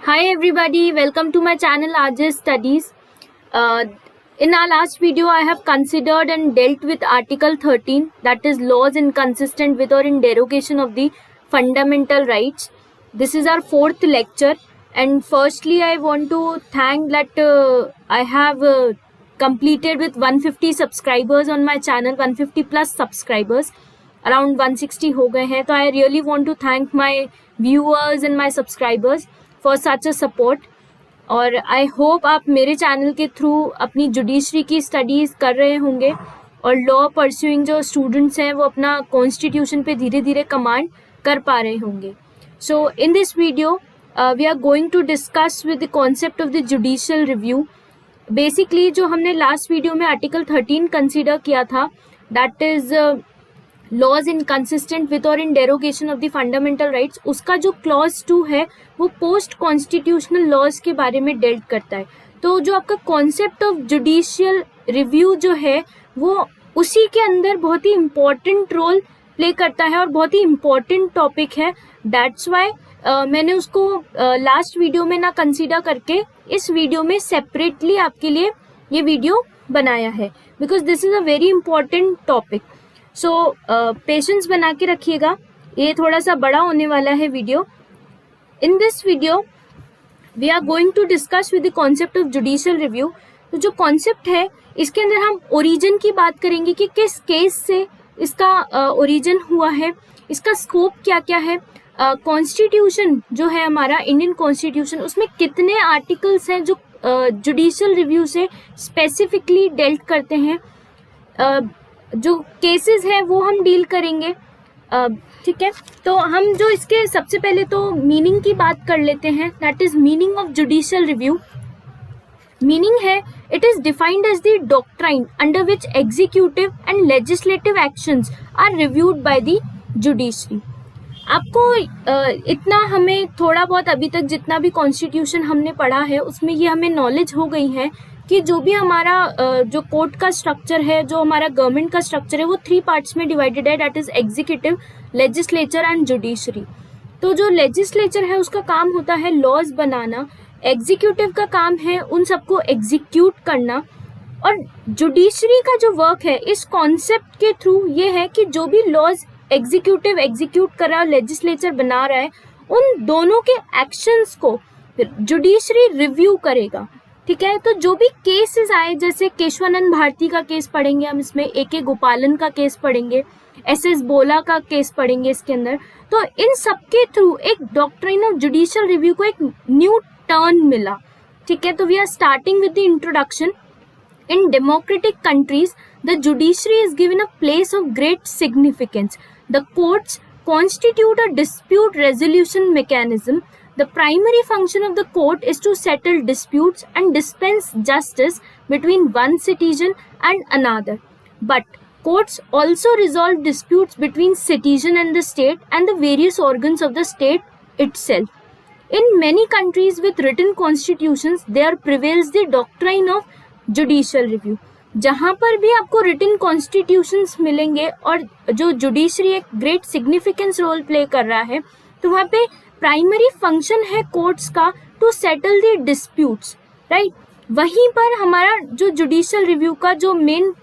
Hi everybody, welcome to my channel RJ Studies. In our last video, I have considered and dealt with Article 13, that is laws inconsistent with or in derogation of the fundamental rights. This is our fourth lecture, and firstly I want to thank that I have completed with 150 subscribers on my channel, 150 plus subscribers. Around 160 हो गए हैं, तो I really want to thank my viewers and my subscribers for such a support. और I hope आप मेरे channel के through अपनी judiciary की स्टडीज़ कर रहे होंगे और लॉ परस्यूइंग जो स्टूडेंट्स हैं वो अपना कॉन्स्टिट्यूशन पे धीरे धीरे कमांड कर पा रहे होंगे. So in this video we are going to discuss with the concept of the judicial review. Basically जो हमने लास्ट वीडियो में आर्टिकल 13 कंसिडर किया था, that is laws inconsistent with or in derogation of the fundamental rights, उसका जो clause 2 है वो post constitutional laws के बारे में डेल्ट करता है. तो जो आपका कॉन्सेप्ट ऑफ जुडिशियल रिव्यू जो है वो उसी के अंदर बहुत ही इम्पॉर्टेंट रोल प्ले करता है और बहुत ही इम्पॉर्टेंट टॉपिक है. दैट्स वाई मैंने उसको लास्ट वीडियो में ना कंसीडर करके इस वीडियो में सेपरेटली आपके लिए ये वीडियो बनाया है, because this is a very important topic. So patience बना के रखिएगा, ये थोड़ा सा बड़ा होने वाला है video. In this video we are going to discuss with the concept of judicial review. तो जो कॉन्सेप्ट है इसके अंदर हम ओरिजिन की बात करेंगे कि किस केस से इसका ओरिजिन हुआ है, इसका स्कोप क्या क्या है, कॉन्स्टिट्यूशन जो है हमारा इंडियन कॉन्स्टिट्यूशन उसमें कितने आर्टिकल्स हैं जो जुडिशियल रिव्यू से स्पेसिफिकली डेल्ट करते हैं, जो केसेस है वो हम डील करेंगे. ठीक है, तो हम जो इसके सबसे पहले तो मीनिंग की बात कर लेते हैं. That is meaning of judicial review. Meaning है it is defined as the doctrine under which executive and legislative actions are reviewed by the judiciary. आपको इतना हमें थोड़ा बहुत अभी तक जितना भी कॉन्स्टिट्यूशन हमने पढ़ा है उसमें ये हमें नॉलेज हो गई है कि जो भी हमारा जो कोर्ट का स्ट्रक्चर है, जो हमारा गवर्नमेंट का स्ट्रक्चर है वो 3 पार्ट्स में डिवाइडेड है. That is executive, legislature and judiciary. तो जो लेजिस्लेचर है उसका काम होता है लॉज बनाना, एग्जीक्यूटिव का काम है उन सबको एग्जीक्यूट करना, और जुडिशरी का जो वर्क है इस कॉन्सेप्ट के थ्रू ये है कि जो भी लॉज एग्जीक्यूटिव एग्जीक्यूट कर रहा है, लेजिस्लेचर बना रहा है, उन दोनों के एक्शंस को जुडिशरी रिव्यू करेगा. ठीक है, तो जो भी केसेस आए, जैसे केशवानंद भारती का केस पढ़ेंगे हम, इसमें AK गोपालन का केस पढ़ेंगे, SS बोला का केस पढ़ेंगे इसके अंदर, तो इन सब के थ्रू एक डॉक्ट्रिन ऑफ जुडिशियल रिव्यू को एक न्यू टर्न मिला. ठीक है, तो we are starting with the introduction. In democratic countries the judiciary is given a place of great significance. The courts constitute a dispute resolution mechanism. The primary function of the court is to settle disputes and dispense justice between one citizen and another. But courts also resolve disputes between citizen and the state and the various organs of the state itself. In many countries with written constitutions, there prevails the doctrine of judicial review. जहाँ पर भी आपको written constitutions मिलेंगे और जो judiciary एक great significance role play कर रहा है, तो वहाँ पे प्राइमरी फंक्शन है कोर्ट्स का to settle the disputes, right. वहीं पर हमारा जो जुडिशियल रिव्यू का जो मेन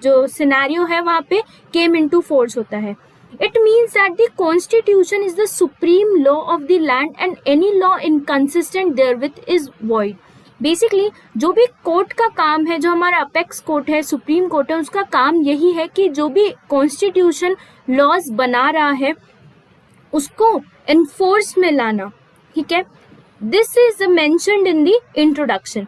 जो सिनेरियो है वहाँ पे केम इनटू फोर्स होता है. It means that the constitution is the supreme law of the land and any law inconsistent therewith is void. Basically जो भी कोर्ट का काम है, जो हमारा अपेक्स कोर्ट है, सुप्रीम कोर्ट है, उसका काम यही है कि जो भी कॉन्स्टिट्यूशन लॉज बना रहा है उसको एनफोर्स में लाना. ठीक है, this is mentioned in the introduction.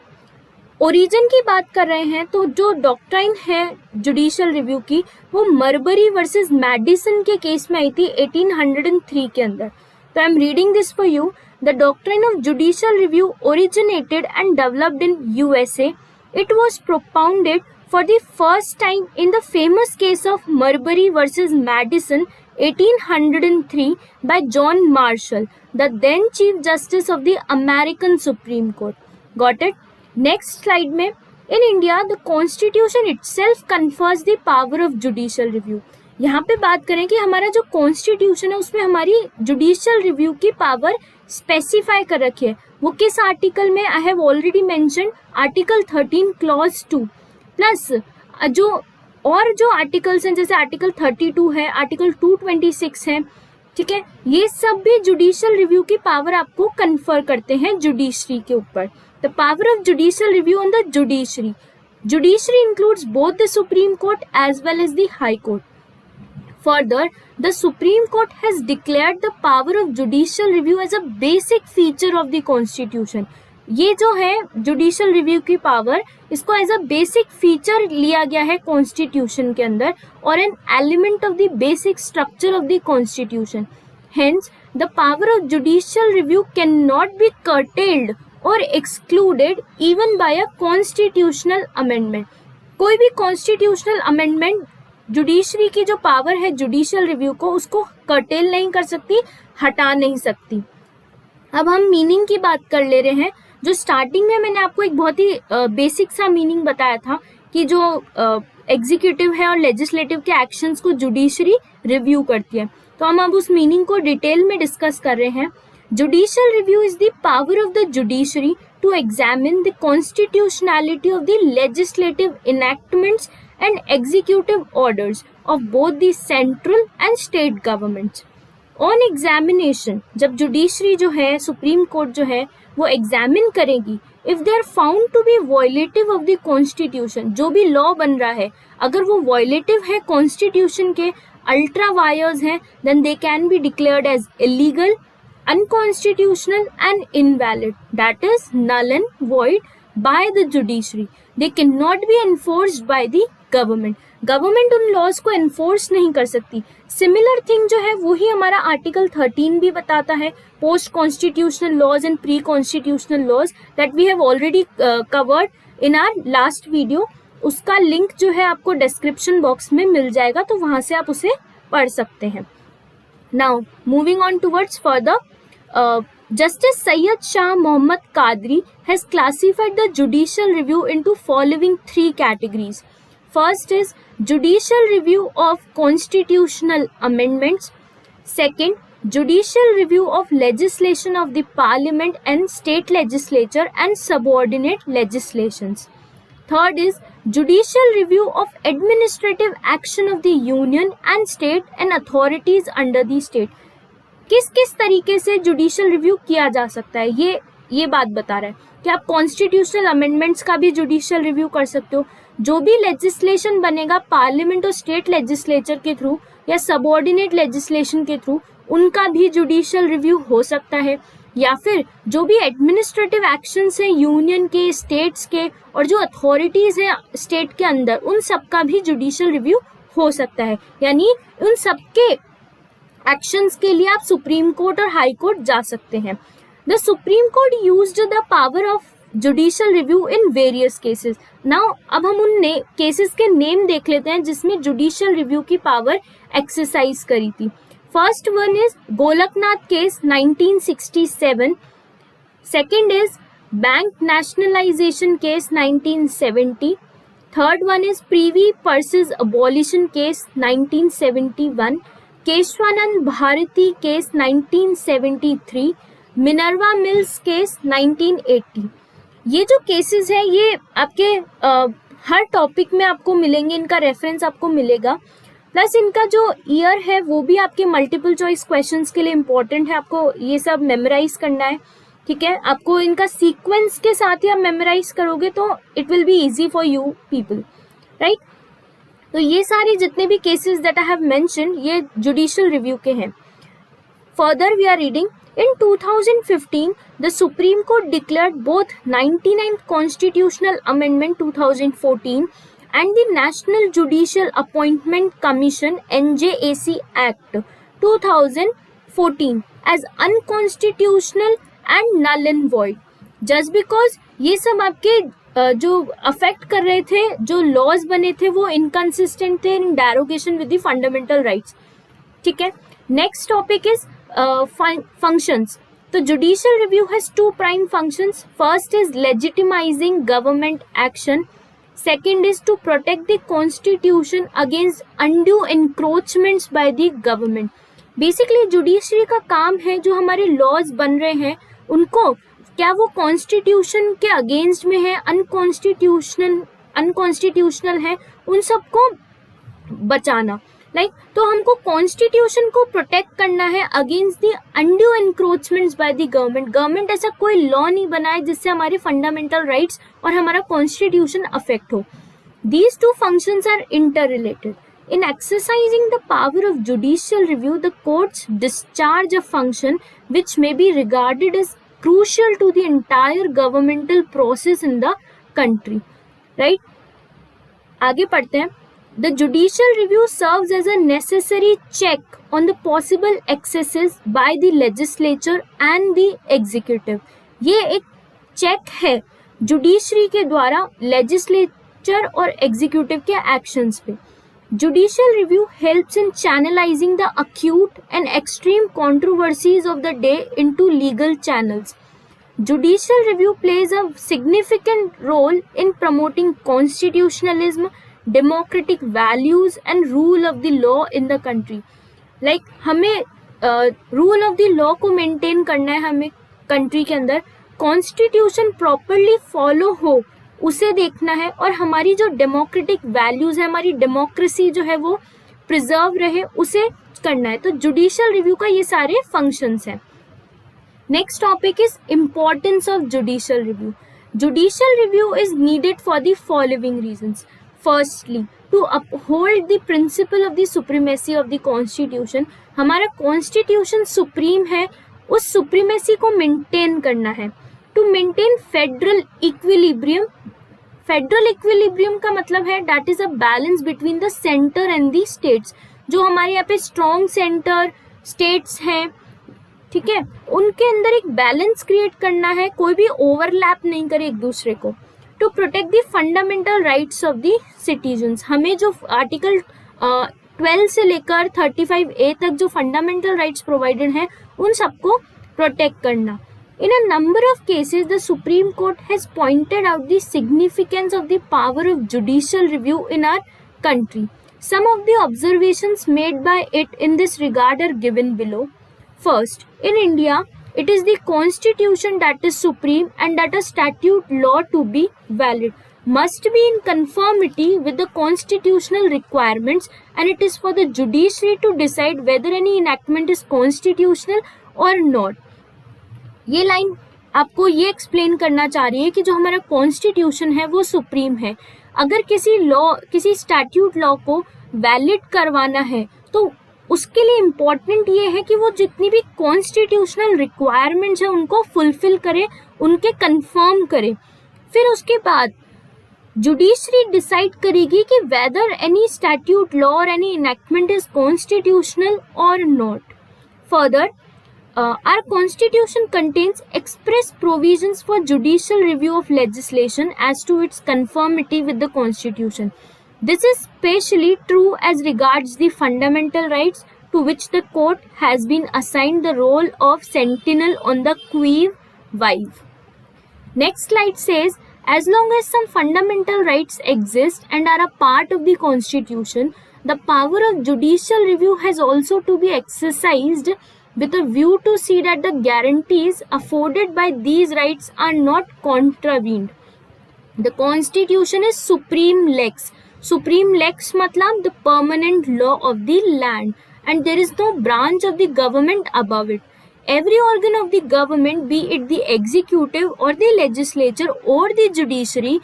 Origin की बात कर रहे हैं तो जो डॉक्ट्राइन है जुडिशियल रिव्यू की वो मरबरी वर्सेस मैडिसन के केस में आई थी 1803 के अंदर. तो आई am reading this for you. The doctrine of judicial review originated and developed in USA. It was propounded for the first time in the famous case of Marbury versus Madison 1803 by John Marshall, the then Chief Justice of the American Supreme Court. Got it? Next slide में, in India, the Constitution itself confers the power of judicial review. यहाँ पे बात करें कि हमारा जो constitution है उसमें हमारी जुडिशियल रिव्यू की पावर स्पेसिफाई कर रखी है। वो किस आर्टिकल में? I have already mention article 13 clause 2 plus जो आर्टिकल्स हैं जैसे आर्टिकल 32 है, आर्टिकल 226 है, ठीक है, ये सब भी जुडिशियल रिव्यू की पावर आपको कन्फर करते हैं जुडिशरी के ऊपर। The power of judicial review on the judiciary. Judiciary includes both the Supreme Court as well as the High Court. Further, the Supreme Court has declared the power of judicial review as a basic feature of the Constitution. ये जो है judicial review की power, इसको as a basic feature लिया गया है constitution के अंदर और an element of the basic structure of the constitution. Hence the power of judicial review can not be curtailed और excluded even bye a constitutional amendment. कोई भी कॉन्स्टिट्यूशनल अमेंडमेंट जुडिशरी की जो पावर है जुडिशियल रिव्यू को, उसको cartel नहीं कर सकती, हटा नहीं सकती। अब हम मीनिंग की बात कर ले रहे हैं। जो स्टार्टिंग में मैंने आपको एक बहुत ही बेसिक सा मीनिंग बताया था कि जो एग्जीक्यूटिव है और लेजिस्लेटिव के एक्शंस को जुडिशरी रिव्यू करती है, तो हम अब उस मीनिंग को डिटेल में डिस्कस कर रहे हैं। Judicial review is the power of the judiciary to examine the constitutionality of the legislative enactments and executive orders of both the central and state governments. On examination, जब judiciary जो है, supreme court जो है, वो examine करेगी, if they are found to be violative of the constitution, जो भी law बन रहा है अगर वो violative है कॉन्स्टिट्यूशन के, अल्ट्रा वायर्स हैं, then they can be declared as illegal, unconstitutional and invalid, that is null and void by the judiciary. They cannot be enforced by the government उन लॉज को एनफोर्स नहीं कर सकती। Similar thing जो है वही हमारा आर्टिकल 13 भी बताता है, post constitutional laws and pre constitutional laws that we have already covered in our last video. उसका लिंक जो है आपको डिस्क्रिप्शन बॉक्स में मिल जाएगा, तो वहां से आप उसे पढ़ सकते हैं। Now moving on towards further, Justice Syed Shah Mohammad Qadri has classified the judicial review into following 3 categories. First is judicial review of constitutional amendments. Second, judicial review of legislation of the parliament and state legislature and subordinate legislations. Third is judicial review of administrative action of the union and state and authorities under the state. किस किस तरीके से judicial review किया जा सकता है, ये बात बता रहा है कि आप कॉन्स्टिट्यूशनल अमेंडमेंट्स का भी जुडिशियल रिव्यू कर सकते हो। जो भी लेजिस्लेशन बनेगा पार्लियामेंट और स्टेट लेजिस्लेचर के थ्रू या सबऑर्डिनेट लेजिस्लेशन के थ्रू, उनका भी जुडिशियल रिव्यू हो सकता है। या फिर जो भी एडमिनिस्ट्रेटिव एक्शंस हैं यूनियन के, स्टेट्स के और जो अथॉरिटीज हैं स्टेट के अंदर, उन सब का भी जुडिशियल रिव्यू हो सकता है। यानी उन सबके एक्शंस के लिए आप सुप्रीम कोर्ट और हाई कोर्ट जा सकते हैं। The Supreme court used the power of judicial review in various cases. Now अब हम उन केसेस के नेम देख लेते हैं जिसमें जुडिशियल रिव्यू की पावर एक्सरसाइज करी थी। First one is Golaknath case 1967, second is bank nationalisation case 1970, third one is privy purses abolition case 1971, Kesavananda Bharati case 1973, Minerva Mills case 1980। ये जो केसेस हैं ये आपके हर टॉपिक में आपको मिलेंगे, इनका रेफरेंस आपको मिलेगा, प्लस इनका जो ईयर है वो भी आपके मल्टीपल चॉइस क्वेश्चंस के लिए इम्पोर्टेंट है। आपको ये सब मेमोराइज करना है, ठीक है। आपको इनका सीक्वेंस के साथ ही आप मेमोराइज करोगे तो it will be easy for you people, right. तो ये सारे जितने भी cases that I have mention ये जुडिशियल रिव्यू के हैं। Further we are reading, in 2015 the Supreme Court declared both 99th Constitutional Amendment 2014 and the National Judicial Appointment Commission NJAC Act 2014 as unconstitutional and null and void, just because ये सब आपके जो affect कर रहे थे, जो लॉज बने थे वो इनकंसिस्टेंट थे, in derogation with the fundamental rights, ठीक है। Next topic is functions. The judicial review has 2 prime functions. First is legitimizing government action. Second is to protect the constitution against undue encroachments by the government. Basically judiciary का काम है जो हमारे laws बन रहे हैं उनको क्या वो कॉन्स्टिट्यूशन के अगेंस्ट में है, अनकॉन्स्टिट्यूशनल है, उन सबको बचाना। तो हमको कॉन्स्टिट्यूशन को प्रोटेक्ट करना है against the undue encroachments by the government ऐसा कोई लॉ नहीं बनाए जिससे हमारे फंडामेंटल राइट्स और हमारा कॉन्स्टिट्यूशन अफेक्ट हो। These two functions are interrelated. In exercising the power of judicial review, the courts discharge a function which may be regarded as crucial to the entire governmental process in the country. Right? आगे पढ़ते हैं. The judicial review serves as a necessary check on the possible excesses by the legislature and the executive. ये एक check है judiciary के द्वारा legislature और executive के एक्शंस पे. Judicial review helps in channelizing the acute and extreme controversies of the day into legal channels. Judicial review plays a significant role in promoting constitutionalism, democratic values and rule of the law in the country. हमें rule of the law को maintain करना है, हमें country के अंदर constitution properly follow हो उसे देखना है और हमारी जो डेमोक्रेटिक वैल्यूज है, हमारी डेमोक्रेसी जो है वो प्रिजर्व रहे उसे करना है. तो जुडिशियल रिव्यू का ये सारे फंक्शंस हैं. Next topic is importance of judicial review. Judicial review is needed for the following reasons. Firstly, to uphold the principle of the supremacy of the Constitution. हमारा कॉन्स्टिट्यूशन सुप्रीम है, उस supremacy को maintain करना है. To maintain federal equilibrium. Federal equilibrium का मतलब है that is a balance between the centre and the states. जो हमारे यहाँ पे स्ट्रॉन्ग सेंटर स्टेट्स हैं, ठीक है, उनके अंदर एक बैलेंस क्रिएट करना है, कोई भी ओवरलैप नहीं करे एक दूसरे को. To protect the fundamental rights of the citizens. हमें जो आर्टिकल 12 से लेकर 35A तक जो फंडामेंटल राइट्स प्रोवाइडेड हैं उन सबको प्रोटेक्ट करना. In a number of cases, the Supreme Court has pointed out the significance of the power of judicial review in our country. Some of the observations made by it in this regard are given below. First, in India, it is the constitution that is supreme and that a statute law to be valid must be in conformity with the constitutional requirements, and it is for the judiciary to decide whether any enactment is constitutional or not. ये line आपको ये explain करना चाह रही है कि जो हमारा कॉन्स्टिट्यूशन है वो सुप्रीम है. अगर किसी स्टैट्यूट लॉ को वैलिड करवाना है तो उसके लिए इम्पोर्टेंट ये है कि वो जितनी भी कॉन्स्टिट्यूशनल रिक्वायरमेंट्स हैं उनको फुलफिल करे, उनके कंफर्म करे. फिर उसके बाद जुडिशरी डिसाइड करेगी कि वेदर एनी स्टैट्यूट लॉ और एनी इनैक्टमेंट इज कॉन्स्टिट्यूशनल और not. Further, our constitution contains express provisions for judicial review of legislation as to its conformity with the constitution. This is especially true as regards the fundamental rights to which the court has been assigned the role of sentinel on the qui vive. Next slide says, as long as some fundamental rights exist and are a part of the constitution, the power of judicial review has also to be exercised with a view to see that the guarantees afforded by these rights are not contravened. The constitution is supreme lex. Supreme lex matlab the permanent law of the land, and there is no branch of the government above it. Every organ of the government, be it the executive or the legislature or the judiciary,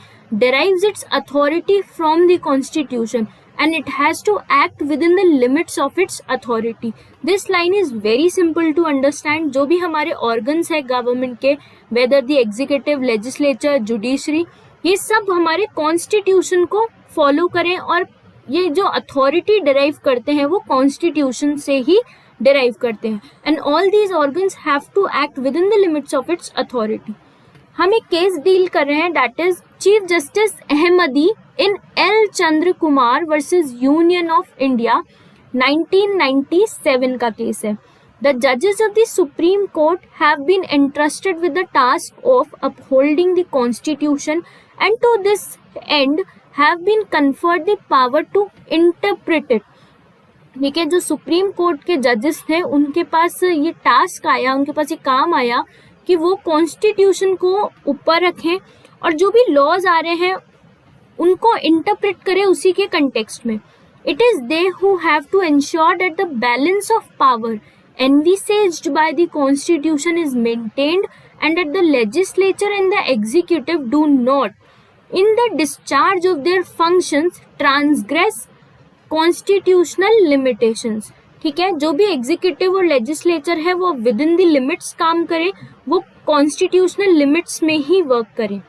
derives its authority from the constitution, and it has to act within the limits of its authority. This line is very simple to understand. जो भी हमारे organs है government के, whether the executive, legislature, judiciary, ये सब हमारे constitution को follow करें और ये जो authority derive करते हैं वो constitution से ही derive करते हैं. And all these organs have to act within the limits of its authority. हम एक केस डील कर रहे हैं, that is Chief Justice Ahmadi in L Chandra Kumar versus Union of India 1997 का केस है. द जजेस of the Supreme Court have been entrusted with the task of upholding the Constitution and to this end have been conferred the power to interpret it. ठीक है, जो Supreme court के जजेस थे उनके पास ये टास्क आया, उनके पास ये काम आया कि वो कॉन्स्टिट्यूशन को ऊपर रखें और जो भी लॉज आ रहे हैं उनको इंटरप्रेट करें उसी के कंटेक्स्ट में. It is they who have to ensure that the balance of power envisaged by the constitution is maintained and that the legislature and the executive do not, in the discharge of their functions, transgress constitutional limitations. ठीक है, जो भी executive और legislature है वो with in the limits काम करे, वो कॉन्स्टिट्यूशनल लिमिट्स में ही वर्क करे.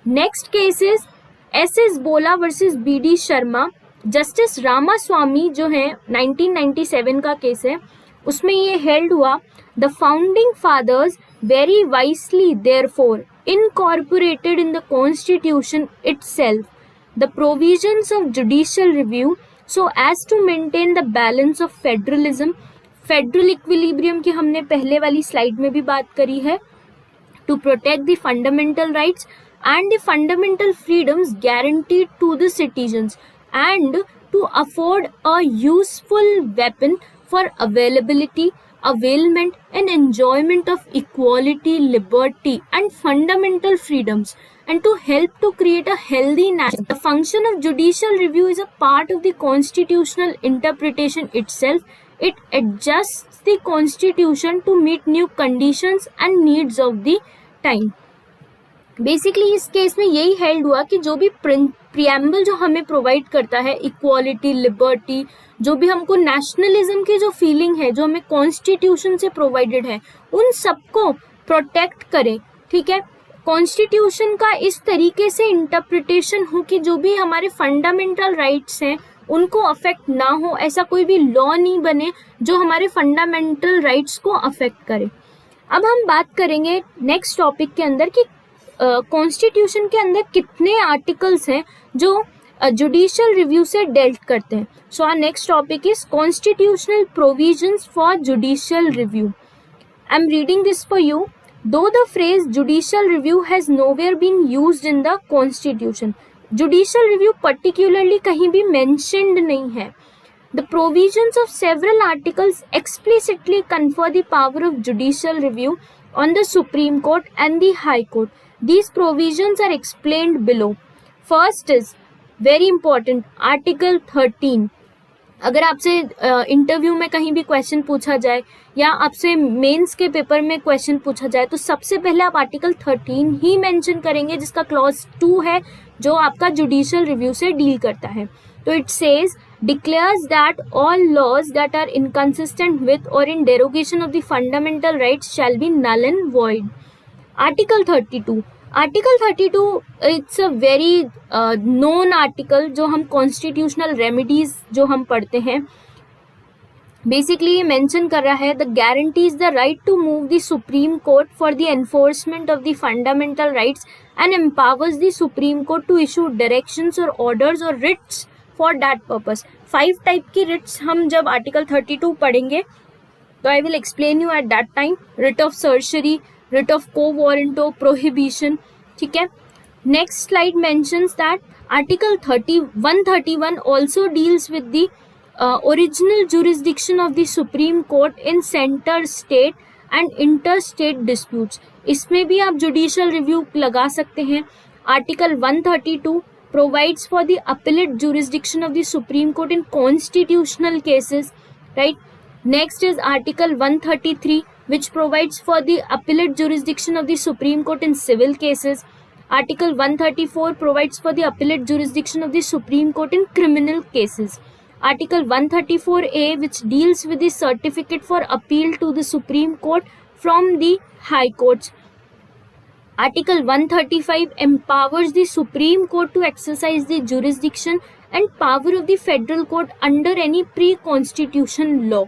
Next case is S Bola versus B Sharma. Justice Ramaswamy जो है 1997 का केस है, उसमें ये हेल्ड हुआ, the founding fathers very wisely therefore incorporated in the constitution itself the provisions of judicial review so as to maintain the balance of federalism. Federal equilibrium की हमने पहले वाली स्लाइड में भी बात करी है. to protect the fundamental rights and the fundamental freedoms guaranteed to the citizens and to afford a useful weapon for availability, availment and enjoyment of equality, liberty and fundamental freedoms and to help to create a healthy nation. The function of judicial review is a part of the constitutional interpretation itself. It adjusts the constitution to meet new conditions and needs of the time. Basically इस case में यही held हुआ कि जो भी preamble जो हमें provide करता है, इक्वालिटी, लिबर्टी, जो भी हमको नेशनलिज्म की जो फीलिंग है जो हमें कॉन्स्टिट्यूशन से प्रोवाइडेड है, उन सबको प्रोटेक्ट करें. ठीक है, कॉन्स्टिट्यूशन का इस तरीके से इंटरप्रिटेशन हो कि जो भी हमारे फंडामेंटल राइट्स हैं उनको अफेक्ट ना हो, ऐसा कोई भी लॉ नहीं बने जो हमारे फंडामेंटल राइट्स को अफेक्ट करे. अब हम बात करेंगे नेक्स्ट टॉपिक के अंदर कि कॉन्स्टिट्यूशन के अंदर कितने आर्टिकल्स हैं जो जुडिशियल रिव्यू से डेल्ट करते हैं. So our next topic is constitutional provisions for judicial review. I am reading this for you. Though the phrase judicial review has nowhere been used in the constitution, judicial review particularly कहीं भी mentioned नहीं है. The provisions of several articles explicitly confer the power of judicial review on the Supreme Court and the High Court. These provisions are explained below. First is very important, Article 13. अगर आपसे interview में कहीं भी question पूछा जाए या आपसे mains के पेपर में क्वेश्चन पूछा जाए तो सबसे पहले आप आर्टिकल 13 ही मेंशन करेंगे जिसका क्लॉज 2 है जो आपका जुडिशियल रिव्यू से डील करता है. तो it says declares that all laws that are inconsistent with or in derogation of the fundamental rights shall be null and void. Article 32. Article 32 it's a very known article जो हम constitutional remedies जो हम पढ़ते हैं. Basically ये mention कर रहा है the guarantees the right to move the Supreme Court for the enforcement of the fundamental rights and empowers the Supreme Court to issue directions or orders or writs for that purpose. 5 type की writs हम जब article 32 पढ़ेंगे तो I will explain you at that time. Writ of certiorari, writ of quo warranto, prohibition. ठीक है, next slide mentions that article 131 also deals with the original jurisdiction of the Supreme Court in center state and interstate disputes. इसमें भी आप judicial review लगा सकते हैं. article 132 provides for the appellate jurisdiction of the Supreme Court in constitutional cases, right? Next is article 133 which provides for the appellate jurisdiction of the Supreme Court in civil cases. Article 134 provides for the appellate jurisdiction of the Supreme Court in criminal cases. Article 134A which deals with the certificate for appeal to the Supreme Court from the High Courts. Article 135 empowers the Supreme Court to exercise the jurisdiction and power of the Federal Court under any pre-constitution law.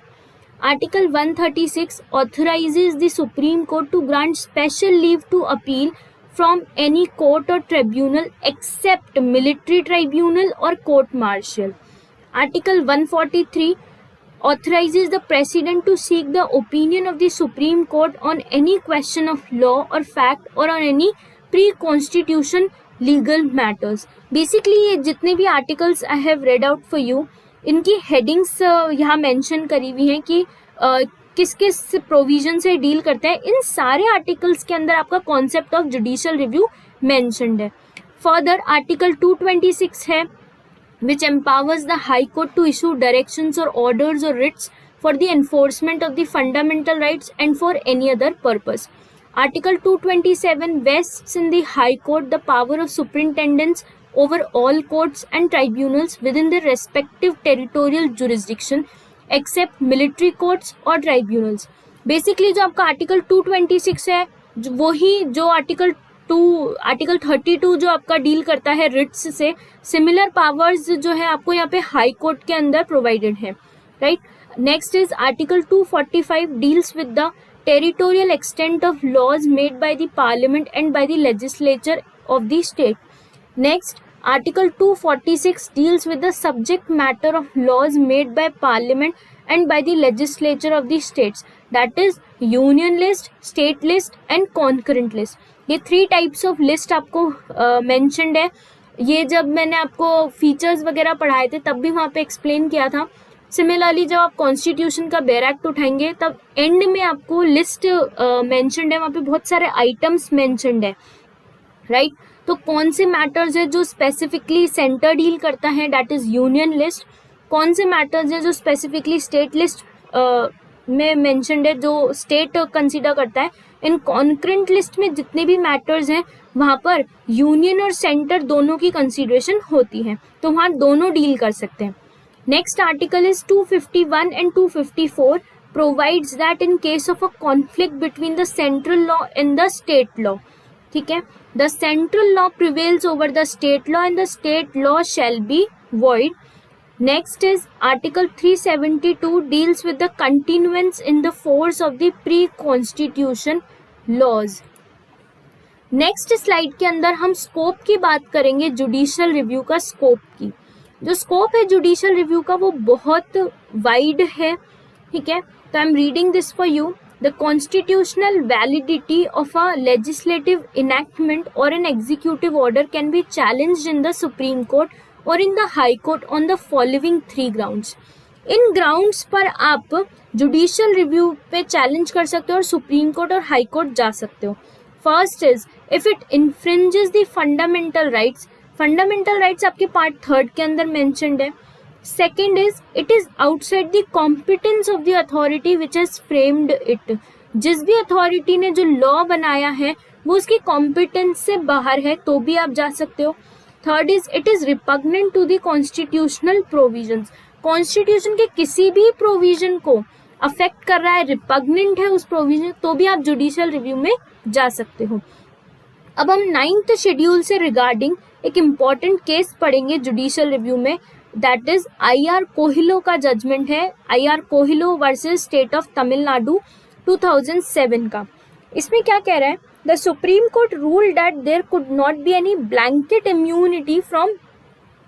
Article 136 authorizes the Supreme Court to grant special leave to appeal from any court or tribunal except military tribunal or court martial. Article 143 authorizes the President to seek the opinion of the Supreme Court on any question of law or fact or on any pre-constitution legal matters. Basically ये जितने भी articles I have read out for you, इनकी headings यहाँ mention करी हुई हैं कि किस किस प्रोविजन से डील करते हैं। इन सारे आर्टिकल्स के अंदर आपका concept of judicial review mentioned है। फर्दर आर्टिकल 226 है which empowers the High Court to issue directions or orders or writs for the enforcement of the fundamental rights and for any other purpose. Article 227 vests in the High Court the power of superintendence over all courts and tribunals within their respective territorial jurisdiction except military courts or tribunals. Basically जो आपका article 226 है वही जो article 32 जो आपका deal करता है Ritz से, सिमिलर पावर्स जो है आपको यहाँ पे हाई कोर्ट के अंदर प्रोवाइडेड है, right. Next is article 245 deals with the territorial extent of laws made by the Parliament and by the legislature of the state. Next article 246 deals with the subject matter of laws made by Parliament and by the legislature of the states, that is union list, state list and concurrent list. ये 3 types of list आपको mentioned है। ये जब मैंने आपको features वगैरह पढ़ाए थे तब भी वहाँ पे एक्सप्लेन किया था। सिमिलरली जब आप कॉन्स्टिट्यूशन का बेयर एक्ट उठाएंगे तब एंड में आपको लिस्ट मेंशन्ड है, वहाँ पे बहुत सारे आइटम्स मेंशन्ड है, राइट। तो कौन से मैटर्स है जो स्पेसिफिकली सेंटर डील करता है, दैट इज यूनियन लिस्ट। कौन से मैटर्स है जो स्पेसिफिकली स्टेट लिस्ट में मेंशन्ड है, जो स्टेट कंसीडर करता है। इन कॉन्करेंट लिस्ट में जितने भी मैटर्स हैं वहाँ पर यूनियन और सेंटर दोनों की कंसीडरेशन होती है, तो वहाँ दोनों डील कर सकते हैं। Next article is 251 and 254 provides that in case of a conflict between the central law and the state law, ठीक है, the central law prevails over the state law and the state law shall be void. Next is Article 372 deals with the continuance in the force of the pre-constitution laws. Next slide के अंदर हम scope की बात करेंगे, judicial review का scope की। जो scope है जुडिशियल रिव्यू का वो बहुत वाइड है, ठीक है। तो आई am reading this for you. The constitutional validity of a legislative enactment or an executive order can be challenged in the Supreme Court और in the High court on the following 3 grounds. In grounds पर आप judicial review पे challenge कर सकते हो और supreme court और high court जा सकते हो। First is if it infringes the fundamental rights. Fundamental rights आपके पार्ट 3 के अंदर मेंशन्ड है। Second is it is outside the competence of the authority which has framed it. जिस भी अथॉरिटी ने जो लॉ बनाया है वो उसकी कॉम्पिटेंस से बाहर है तो भी आप जा सकते हो। Third is it is repugnant to the constitutional provisions. Constitution के किसी भी प्रोविजन को अफेक्ट कर रहा है, रिपग्नेंट है उस प्रोविजन, तो भी आप जुडिशियल रिव्यू में जा सकते हो। अब हम 9th शेड्यूल से रिगार्डिंग एक इम्पॉर्टेंट केस पढ़ेंगे जुडिशियल रिव्यू में, दैट इज IR कोहिलो का जजमेंट है, IR Coelho versus state of Tamil Nadu 2007 का। इसमें क्या कह रहा है, The Supreme Court ruled that there could not be any blanket immunity from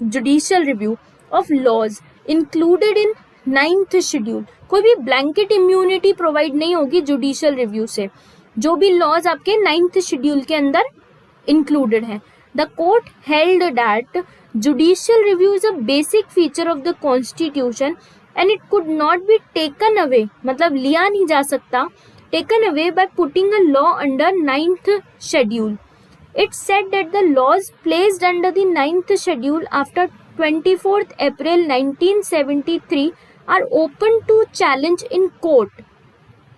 judicial review of laws included in 9th schedule। कोई भी blanket immunity provide नहीं होगी judicial review से, जो भी laws आपके 9th schedule के अंदर included हैं। The court held that judicial review is a basic feature of the constitution and it could not be taken away, मतलब लिया नहीं जा सकता, taken away by putting a law under 9th schedule. It said that the laws placed under the 9th schedule after 24th April 1973 are open to challenge in court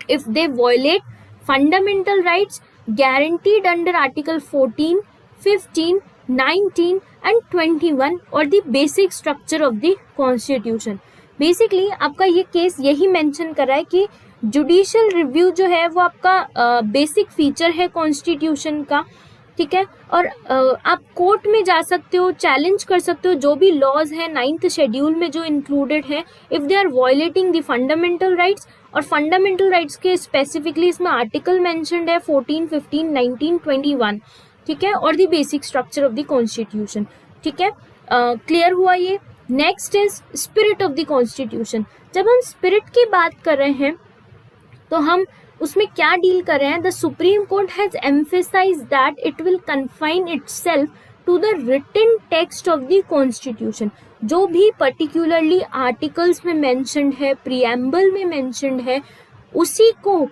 if they violate fundamental rights guaranteed under Article 14, 15, 19 and 21 or the basic structure of the Constitution. Basically आपका ये case यही mention कर रहा है कि judicial review जो है वो आपका बेसिक फीचर है कॉन्स्टिट्यूशन का, ठीक है, और आप कोर्ट में जा सकते हो, चैलेंज कर सकते हो जो भी लॉज हैं 9th शेड्यूल में जो इंक्लूडेड है, if they are violating the fundamental rights. और फंडामेंटल राइट्स के स्पेसिफिकली इसमें आर्टिकल मेंशन्ड है 14, 15, 19, 21, ठीक है, और the basic structure of the Constitution, ठीक है। क्लियर हुआ ये। Next is spirit of the Constitution. जब हम स्पिरिट की बात कर रहे हैं तो हम उसमें क्या डील कर रहे हैं, the Supreme Court has emphasised that it will confine itself to the written text of the Constitution. जो भी पर्टिकुलरली आर्टिकल्स में मेंशन्ड है, प्रीएम्बल में मेंशन्ड है, उसी को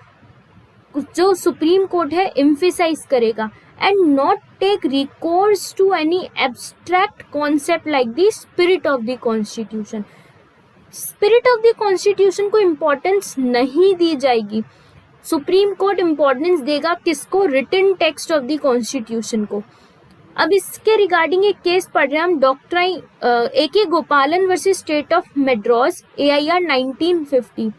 जो सुप्रीम कोर्ट है एम्फेसाइज करेगा and not take recourse to any abstract concept like the spirit of the Constitution. Spirit of the Constitution को इम्पोर्टेंस नहीं दी जाएगी। सुप्रीम कोर्ट इम्पोर्टेंस देगा किसको? Written text of the Constitution को। अब इसके रिगार्डिंग एक केस पढ़ रहे हैं हम, डॉक्ट्राइन A.K. गोपालन versus state of Madras, AIR 1950।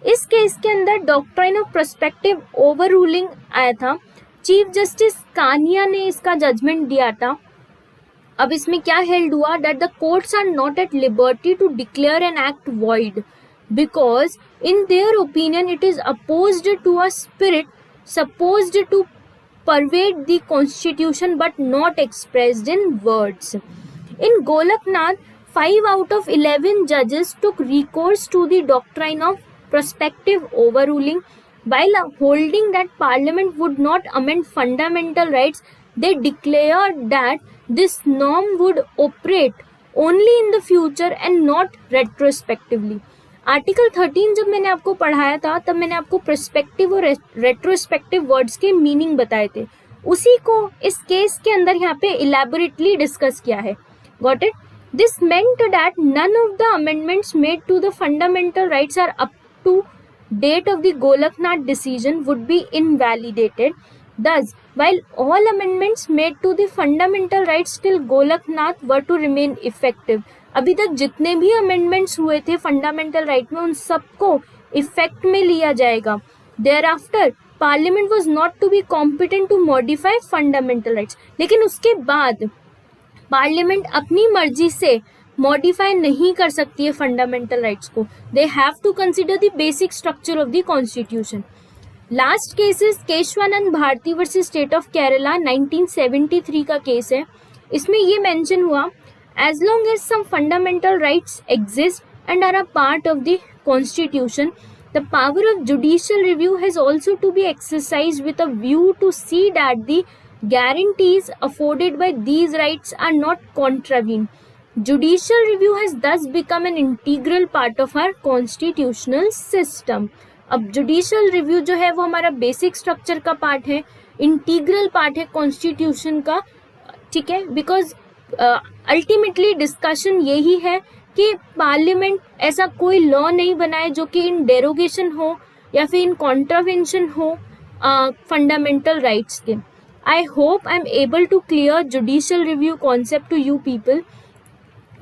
इस केस के अंदर doctrine of prospective over ruling आया था। चीफ जस्टिस कानिया ने इसका जजमेंट दिया था। अब इसमें क्या हेल्ड हुआ? That the courts are not at liberty to declare an act void because in their opinion it is opposed to a spirit supposed to pervade the constitution but not expressed in words. In Golaknath, 5 out of 11 judges took recourse to the doctrine of prospective overruling. While holding that parliament would not amend fundamental rights, they declared that this norm would operate only in the future and not retrospectively. Article 13 जब मैंने आपको पढ़ाया था तब मैंने आपको prospective और retrospective words के मीनिंग बताए थे, उसी को इस केस के अंदर यहाँ पे इलैबोरेटली डिस्कस किया है। Got it? This meant that none of the amendments made to the fundamental rights are up to date of the Golaknath decision would be invalidated. Thus, while all amendments made to the fundamental rights till Golaknath were to remain effective, अभी तक जितने भी amendments हुए थे fundamental right में उन सबको effect में लिया जाएगा। Thereafter, Parliament was not to be competent to modify fundamental rights. लेकिन उसके बाद पार्लियामेंट अपनी मर्जी से मॉडिफाई नहीं कर सकती है फंडामेंटल राइट्स को। They have to consider the basic structure of the Constitution. Last case is Kesavananda Bharati versus state of Kerala, 1973 का केस है। इसमें ये मेंशन हुआ, as long as some fundamental rights exist and are a part of the Constitution, the power of judicial review has also to be exercised with a view to see that the guarantees afforded by these rights are not contravened. Judicial review has thus become an integral part of our constitutional system. अब judicial review जो है वो हमारा basic structure का part है, integral part है constitution का, ठीक है। बिकॉज अल्टीमेटली डिस्कशन यही है कि पार्लियामेंट ऐसा कोई लॉ नहीं बनाए जो कि इन डेरोगेशन हो या फिर इन कॉन्ट्रावेंशन हो फंडामेंटल राइट्स के। I hope I am able to clear judicial review concept to you people.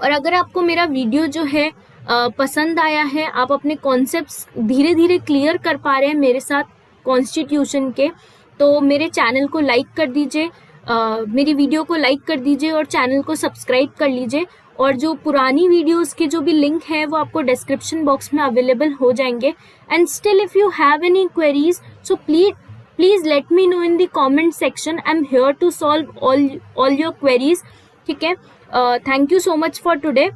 और अगर आपको मेरा वीडियो जो है पसंद आया है, आप अपने कॉन्सेप्ट्स धीरे धीरे क्लियर कर पा रहे हैं मेरे साथ कॉन्स्टिट्यूशन के, तो मेरे चैनल को लाइक कर दीजिए, मेरी वीडियो को लाइक कर दीजिए और चैनल को सब्सक्राइब कर लीजिए। और जो पुरानी वीडियोस के जो भी लिंक है वो आपको डिस्क्रिप्शन बॉक्स में अवेलेबल हो जाएंगे। And still if you have any queries so please let me know in the comment section. I am here to solve all your queries, ठीक है। Thank you so much for today.